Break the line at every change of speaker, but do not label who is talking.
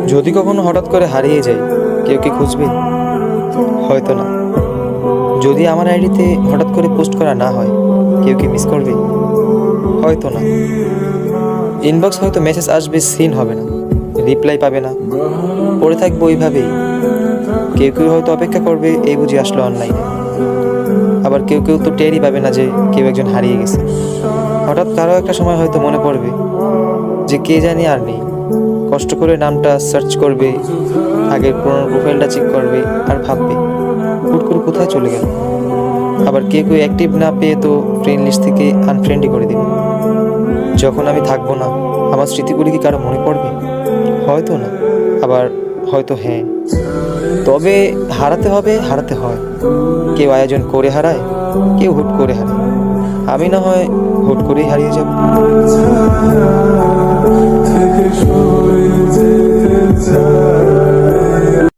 যদি কখনো হঠাৎ করে হারিয়ে যাই, কেউ কি খুঁজবে? হয়তো না। যদি আমার আইডিতে হঠাৎ করে পোস্ট করা না হয়, কেউ কি মিস করবে? হয়তো না। ইনবক্স হয়তো মেসেজ আসবে, সিন হবে না, রিপ্লাই পাবে না, পড়ে থাকবো ওইভাবেই। কেউ কেউ হয়তো অপেক্ষা করবে, এই বুঝি আসলো অনলাইনে। আবার কেউ কেউ তো টেরই পাবে না যে কেউ একজন হারিয়ে গেছে। হঠাৎ কারো একটা সময় হয়তো মনে পড়বে যে কে জানি আর নেই। কষ্ট করে নামটা সার্চ করবে, আগের পুরোনো প্রোফাইলটা চেক করবে, আর ভাববে হুট করে কোথায় চলে গেল। আবার কেউ কেউ অ্যাক্টিভ না পেয়ে তো ফ্রেন্ড লিস্ট থেকে আনফ্রেন্ডই করে দেবে। যখন আমি থাকবো না, আমার স্মৃতিগুলি কি কারো মনে পড়বে? হয়তো না, আবার হয়তো হ্যাঁ। তবে হারাতে হবে, হারাতে হয়। কেউ আয়োজন করে হারায়, কেউ হুট করে হারায়। আমি না হয় হুট করেই হারিয়ে যাব।